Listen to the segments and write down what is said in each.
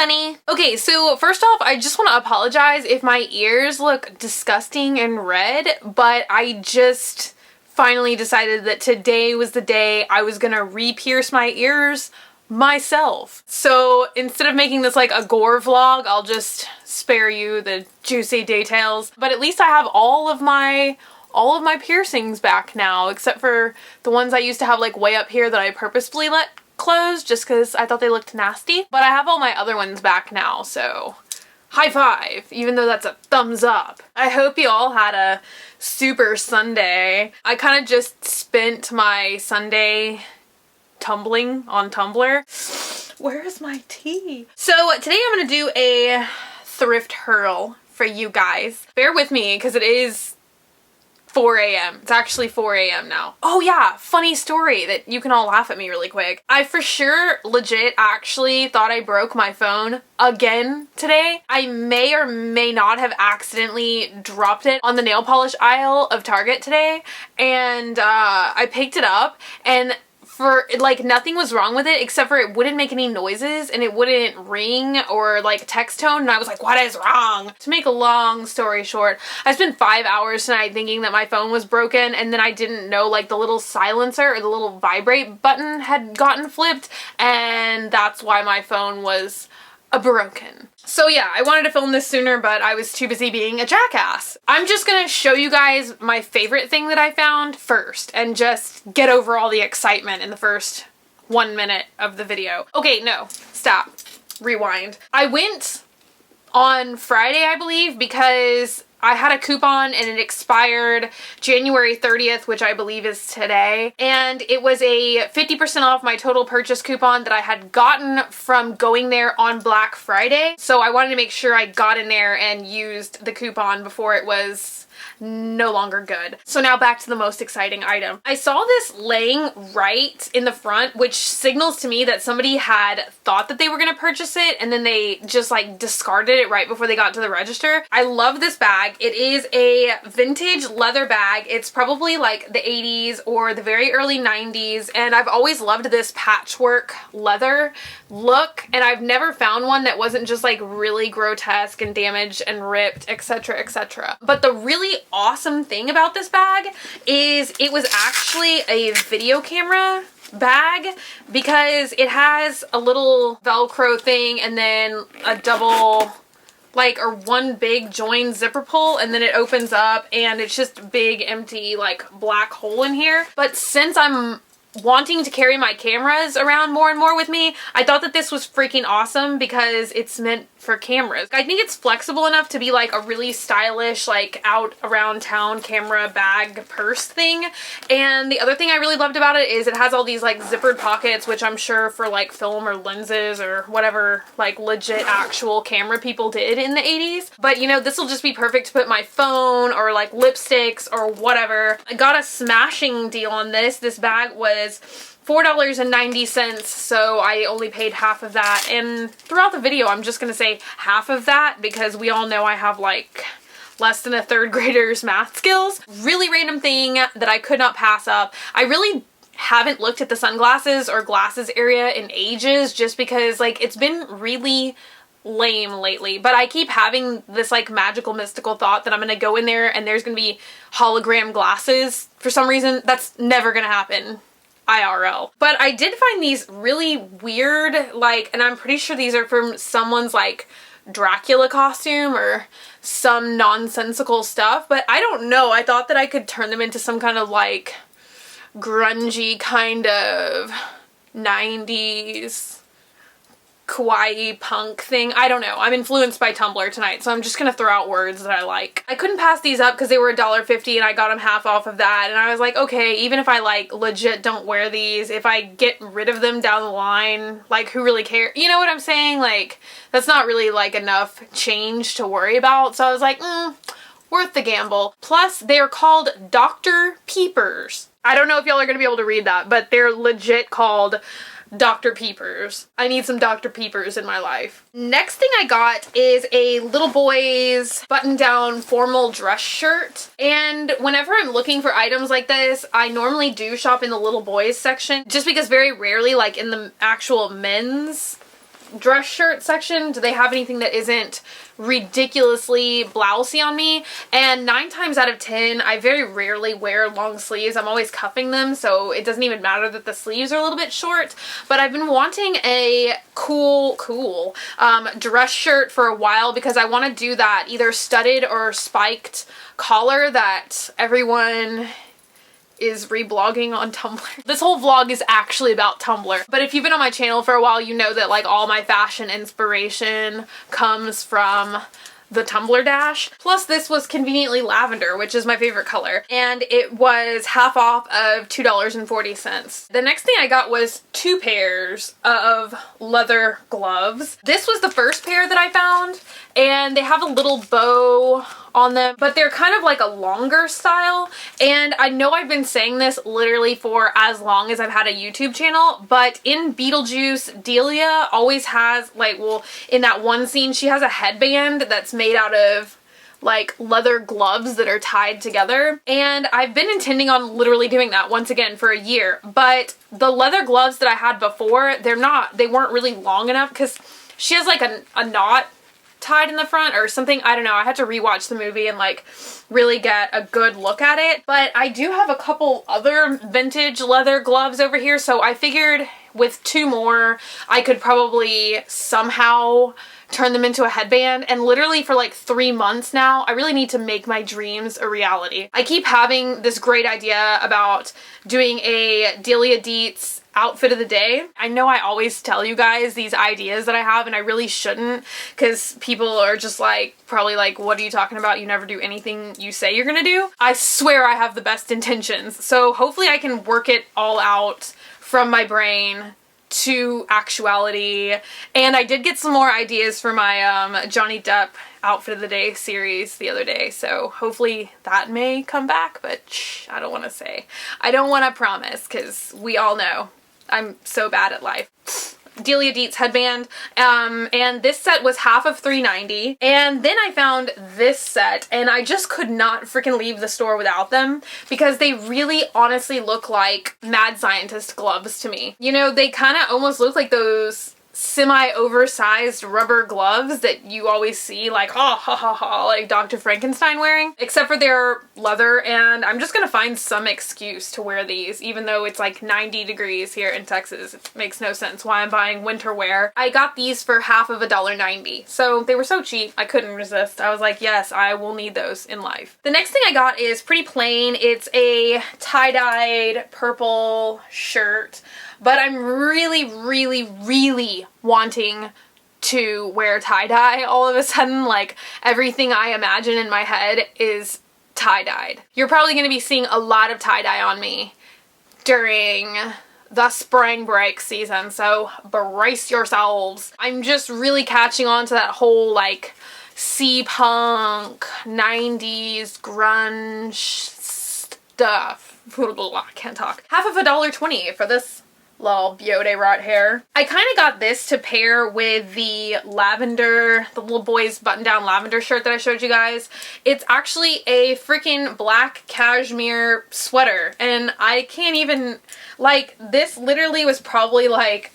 honey. Okay, so first off, I just want to apologize if my ears look disgusting and red, but I just finally decided that today was the day I was gonna re-pierce my ears myself. So instead of making this like a gore vlog, I'll just spare you the juicy details. But at least I have all of my piercings back now, except for the ones I used to have like way up here that I purposefully let close just because I thought they looked nasty. But I have all my other ones back now, so high five, even though that's a thumbs up. I hope you all had a super Sunday. I kind of just spent my Sunday tumbling on Tumblr. Where is my tea? So today I'm gonna do a thrift hurl for you guys. Bear with me because it is 4 a.m. It's actually 4 a.m. now. Oh yeah, funny story that you can all laugh at me really quick. I for sure legit actually thought I broke my phone again today. I may or may not have accidentally dropped it on the nail polish aisle of Target today, and I picked it up, and for like nothing was wrong with it except for it wouldn't make any noises and it wouldn't ring or like text tone, and I was like, what is wrong? To make a long story short, I spent 5 hours tonight thinking that my phone was broken, and then I didn't know like the little silencer or the little vibrate button had gotten flipped, and that's why my phone was broken. So yeah, I wanted to film this sooner, but I was too busy being a jackass. I'm just gonna show you guys my favorite thing that I found first and just get over all the excitement in the first 1 minute of the video. Okay, no, stop. Rewind. I went on Friday, I believe, because I had a coupon and it expired January 30th, which I believe is today. And it was a 50% off my total purchase coupon that I had gotten from going there on Black Friday. So I wanted to make sure I got in there and used the coupon before it was no longer good. So now back to the most exciting item. I saw this laying right in the front, which signals to me that somebody had thought that they were gonna purchase it and then they just like discarded it right before they got to the register. I love this bag. It is a vintage leather bag. It's probably like the 80s or the very early 90s, and I've always loved this patchwork leather look, and I've never found one that wasn't just like really grotesque and damaged and ripped, etc, etc. But the really awesome thing about this bag is it was actually a video camera bag, because it has a little Velcro thing and then a double like, or one big joined zipper pull, and then it opens up and it's just a big empty like black hole in here. But since I'm wanting to carry my cameras around more and more with me, I thought that this was freaking awesome because it's meant for cameras. I think it's flexible enough to be like a really stylish, like out around town camera bag purse thing. And the other thing I really loved about it is it has all these like zippered pockets, which I'm sure for like film or lenses or whatever like legit actual camera people did in the 80s. But you know, this will just be perfect to put my phone or like lipsticks or whatever. I got a smashing deal on this. This bag was $4.90, so I only paid half of that. And throughout the video, I'm just gonna say half of that because we all know I have like less than a third grader's math skills. Really random thing that I could not pass up. I really haven't looked at the sunglasses or glasses area in ages just because like it's been really lame lately, but I keep having this like magical mystical thought that I'm gonna go in there and there's gonna be hologram glasses. For some reason, that's never gonna happen IRL. But I did find these really weird, like, and I'm pretty sure these are from someone's like Dracula costume or some nonsensical stuff, but I don't know. I thought that I could turn them into some kind of like grungy kind of 90s kawaii punk thing. I don't know. I'm influenced by Tumblr tonight, so I'm just gonna throw out words that I like. I couldn't pass these up because they were $1.50 and I got them half off of that, and I was like, okay, even if I like legit don't wear these, if I get rid of them down the line, like who really cares? You know what I'm saying? Like that's not really like enough change to worry about. So I was like, worth the gamble. Plus they're called Dr. Peepers. I don't know if y'all are gonna be able to read that, but they're legit called Dr. Peepers. I need some Dr. Peepers in my life. Next thing I got is a little boy's button-down formal dress shirt. And whenever I'm looking for items like this, I normally do shop in the little boys section just because very rarely, like in the actual men's dress shirt section, do they have anything that isn't ridiculously blousey on me? And 9 times out of 10, I very rarely wear long sleeves. I'm always cuffing them, so it doesn't even matter that the sleeves are a little bit short. But I've been wanting a cool dress shirt for a while because I want to do that either studded or spiked collar that everyone is reblogging on Tumblr. This whole vlog is actually about Tumblr, but if you've been on my channel for a while, you know that like all my fashion inspiration comes from the Tumblr dash. Plus this was conveniently lavender, which is my favorite color, and it was half off of $2.40. The next thing I got was 2 pairs of leather gloves. This was the first pair that I found, and they have a little bow on them, but they're kind of like a longer style. And I know I've been saying this literally for as long as I've had a YouTube channel, but in Beetlejuice, Delia always has like, well, in that one scene, she has a headband that's made out of like leather gloves that are tied together. And I've been intending on literally doing that once again for a year, but the leather gloves that I had before, they weren't really long enough because she has like a knot tied in the front or something. I don't know. I had to rewatch the movie and like really get a good look at it. But I do have a couple other vintage leather gloves over here, so I figured with 2 more I could probably somehow turn them into a headband. And literally for like 3 months now, I really need to make my dreams a reality. I keep having this great idea about doing a Delia Dietz outfit of the day. I know I always tell you guys these ideas that I have, and I really shouldn't, because people are just like, probably like, what are you talking about? You never do anything you say you're gonna do. I swear I have the best intentions. So hopefully I can work it all out from my brain to actuality. And I did get some more ideas for my Johnny Depp outfit of the day series the other day, so hopefully that may come back, but I don't want to say. I don't want to promise, because we all know I'm so bad at life. Delia Dietz headband, and this set was half of $3.90, and then I found this set, and I just could not freaking leave the store without them, because they really honestly look like mad scientist gloves to me. You know, they kind of almost look like those semi-oversized rubber gloves that you always see like, ha ha ha ha, like Dr. Frankenstein wearing, except for they're leather, and I'm just gonna find some excuse to wear these even though it's like 90 degrees here in Texas. It makes no sense why I'm buying winter wear. I got these for half of $1.90, so they were so cheap I couldn't resist. I was like, yes, I will need those in life. The next thing I got is pretty plain. It's a tie-dyed purple shirt, but I'm really wanting to wear tie-dye all of a sudden. Like, everything I imagine in my head is tie-dyed. You're probably going to be seeing a lot of tie-dye on me during the spring break season, so brace yourselves. I'm just really catching on to that whole like C-punk, 90s grunge stuff. I can't talk. Half of $1.20 for this little beauty right here. I kind of got this to pair with the lavender, the little boy's button-down lavender shirt that I showed you guys. It's actually a freaking black cashmere sweater, and I can't even, like, this literally was probably like,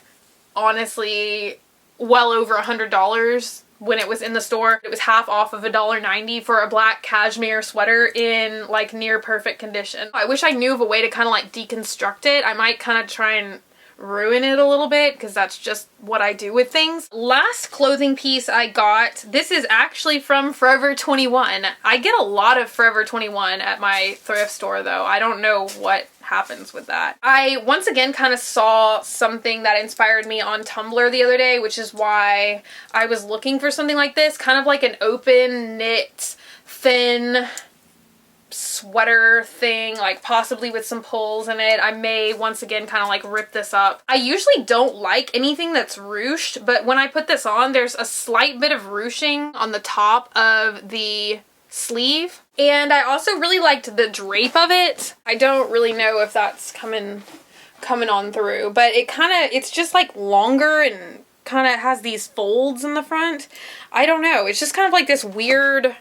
honestly, well over $100 when it was in the store. It was half off of $1.90 for a black cashmere sweater in like near perfect condition. I wish I knew of a way to kind of like deconstruct it. I might kind of try and ruin it a little bit, because that's just what I do with things. Last clothing piece I got, this is actually from Forever 21. I get a lot of Forever 21 at my thrift store though. I don't know what happens with that. I once again kind of saw something that inspired me on Tumblr the other day, which is why I was looking for something like this, kind of like an open knit thin sweater thing, like possibly with some pulls in it. I may once again kind of like rip this up. I usually don't like anything that's ruched, but when I put this on, there's a slight bit of ruching on the top of the sleeve, and I also really liked the drape of it. I don't really know if that's coming on through, but it's just like longer and kind of has these folds in the front. I don't know. It's just kind of like this weird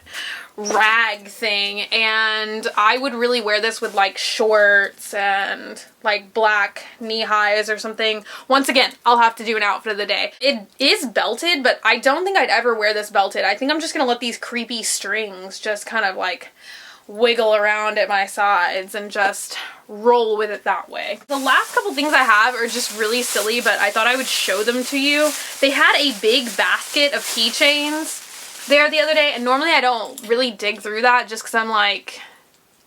rag thing, and I would really wear this with like shorts and like black knee highs or something. Once again, I'll have to do an outfit of the day. It is belted, but I don't think I'd ever wear this belted. I think I'm just gonna let these creepy strings just kind of like wiggle around at my sides and just roll with it that way. The last couple things I have are just really silly, but I thought I would show them to you. They had a big basket of keychains there the other day, and normally I don't really dig through that just because I'm like,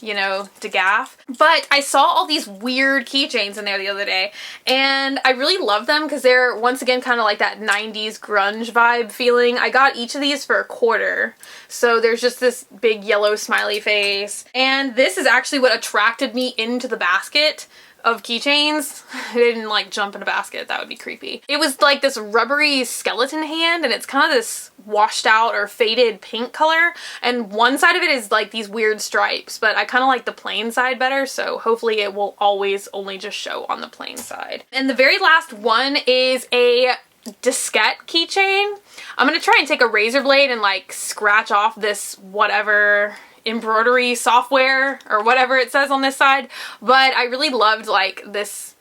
you know, to gaff. But I saw all these weird keychains in there the other day, and I really love them because they're, once again, kind of like that 90s grunge vibe feeling. I got each of these for $1. So there's just this big yellow smiley face, and this is actually what attracted me into the basket of keychains. I didn't like jump in a basket, that would be creepy. It was like this rubbery skeleton hand, and it's kind of this washed out or faded pink color, and one side of it is like these weird stripes, but I kind of like the plain side better, so hopefully it will always only just show on the plain side. And the very last one is a diskette keychain. I'm gonna try and take a razor blade and like scratch off this whatever embroidery software or whatever it says on this side, but I really loved like this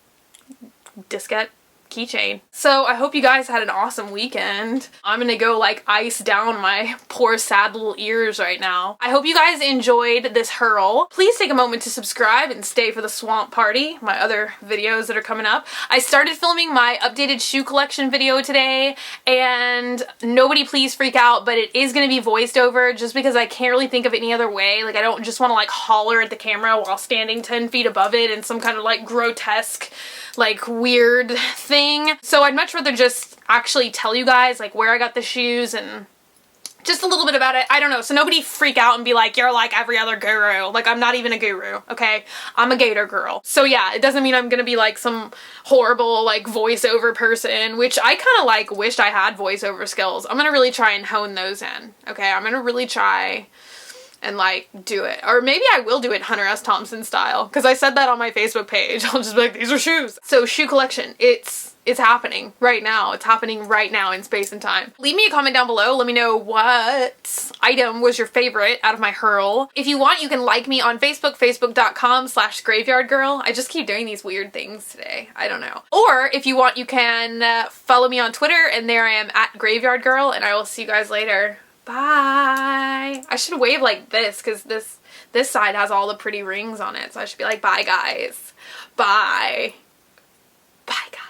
diskette keychain. So I hope you guys had an awesome weekend. I'm gonna go like ice down my poor sad little ears right now. I hope you guys enjoyed this haul. Please take a moment to subscribe and stay for the swamp party, my other videos that are coming up. I started filming my updated shoe collection video today, and nobody please freak out, but it is gonna be voiced over just because I can't really think of any other way. Like, I don't just want to like holler at the camera while standing 10 feet above it in some kind of like grotesque, like weird thing. So I'd much rather just actually tell you guys like where I got the shoes and just a little bit about it. I don't know, so nobody freak out and be like, you're like every other guru. Like, I'm not even a guru, okay? I'm a gator girl. So yeah, it doesn't mean I'm gonna be like some horrible like voiceover person, which I kind of like wished I had voiceover skills. I'm gonna really try and hone those in, okay? I'm gonna really try and like do it. Or maybe I will do it Hunter S. Thompson style, because I said that on my Facebook page. I'll just be like, these are shoes. So shoe collection, it's happening right now. It's happening right now in space and time. Leave me a comment down below. Let me know what item was your favorite out of my haul. If you want, you can like me on Facebook, facebook.com/graveyardgirl. I just keep doing these weird things today. I don't know. Or if you want, you can follow me on Twitter, and there I am at graveyardgirl, and I will see you guys later. Bye. I should wave like this because this side has all the pretty rings on it. So I should be like, bye guys. Bye. Bye guys.